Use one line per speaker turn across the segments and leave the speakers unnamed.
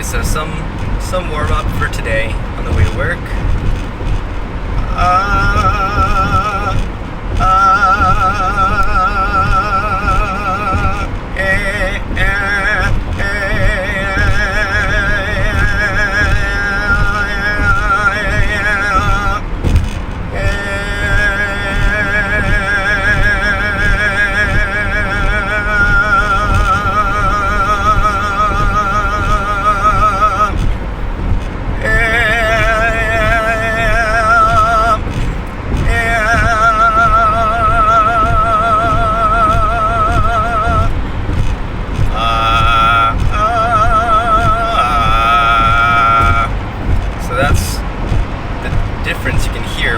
Anyway, so some warm up for today on the way to work.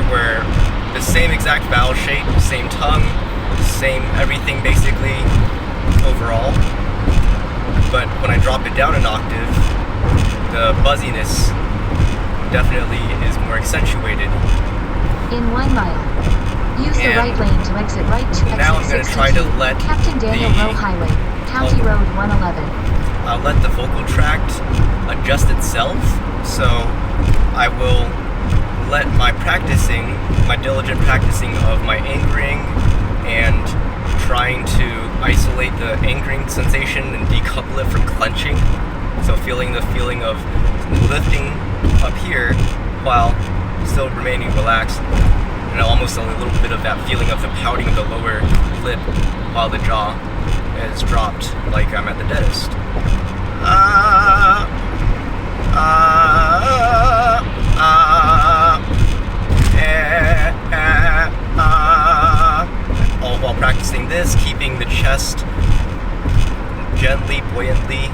Where the same exact vowel shape, same tongue, same everything basically overall, but when I drop it down an octave, the buzziness definitely is more accentuated.
In 1 mile, use the right lane to exit right to exit
now I'm going to try to let
Captain Daniel Rowe Highway, County Road 111.
I'll let the vocal tract adjust itself, so I will let my diligent practicing of my anchoring and trying to isolate the anchoring sensation and decouple it from clenching. So feeling the feeling of lifting up here while still remaining relaxed, and almost a little bit of that feeling of the pouting of the lower lip while the jaw is dropped like I'm at the dentist. All while practicing this, keeping the chest gently, buoyantly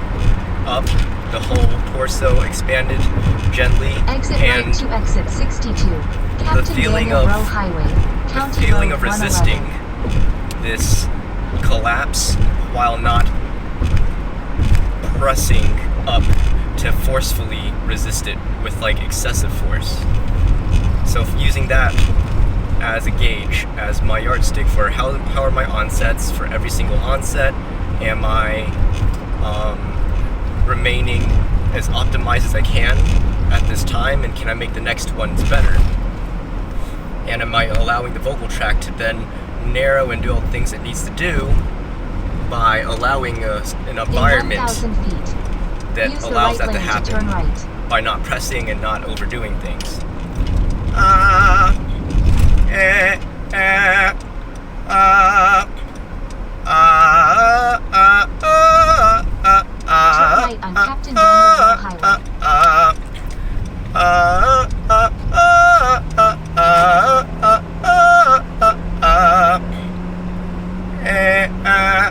up, the whole torso expanded gently,
exit
and
right to exit 62. Captain
the feeling
Daniel
of
Rowe Highway, County
the feeling
Road
of resisting
111.
this collapse while not pressing up to forcefully resist it with like excessive force. So using that as a gauge, as my yardstick for how are my onsets. For every single onset, am I remaining as optimized as I can at this time, and can I make the next ones better? And am I allowing the vocal tract to then narrow and do all the things it needs to do by allowing an environment that allows that to happen by not pressing and not overdoing things.
Turn right on Captain Daniel Rowe Highway.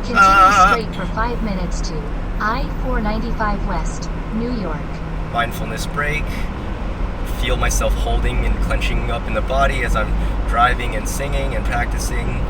Continue straight for 5 minutes to I-495 West, New York.
Mindfulness break. Feel myself holding and clenching up in the body as I'm driving and singing and practicing.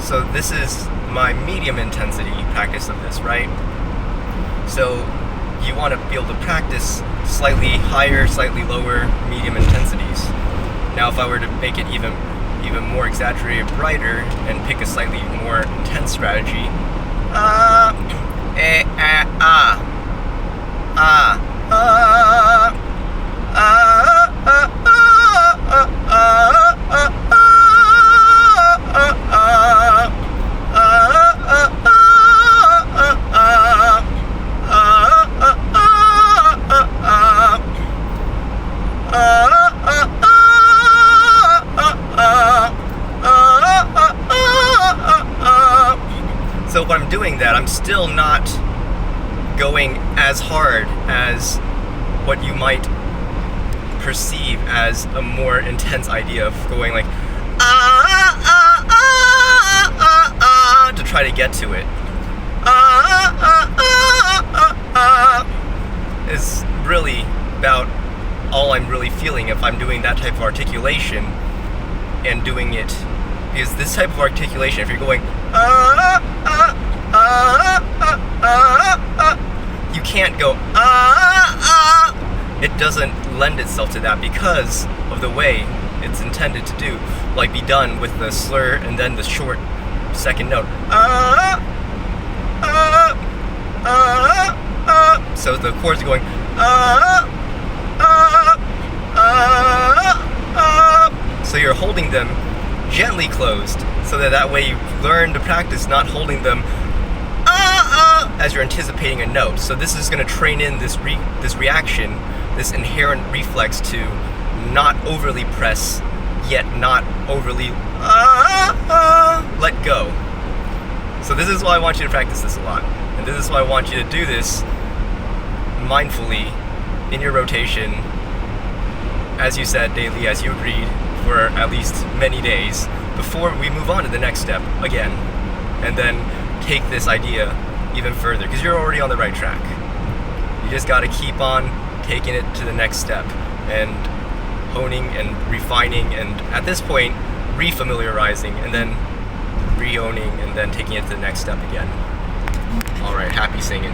So this is my medium intensity practice of this, right? So you want to be able to practice slightly higher, slightly lower, medium intensities. Now if I were to make it even more exaggerated, brighter, and pick a slightly more intense strategy, so when I'm doing that, I'm still not going as hard as what you might perceive as a more intense idea of going like to try to get to it. Is really about all I'm really feeling if I'm doing that type of articulation, and doing it, because this type of articulation, if you're going you can't go it doesn't lend itself to that because of the way it's intended to do, like be done with the slur and then the short second note. So the chords are going so you're holding them gently closed, so that way you learn to practice not holding them as you're anticipating a note. So this is going to train in this reaction, this inherent reflex to not overly press, yet not overly let go. So this is why I want you to practice this a lot. And this is why I want you to do this mindfully in your rotation, as you said, daily, as you agreed, for at least many days, before we move on to the next step again. And then take this idea even further, because you're already on the right track. You just got to keep on taking it to the next step and honing and refining, and at this point refamiliarizing, and then re-owning, and then taking it to the next step again. All right, happy singing.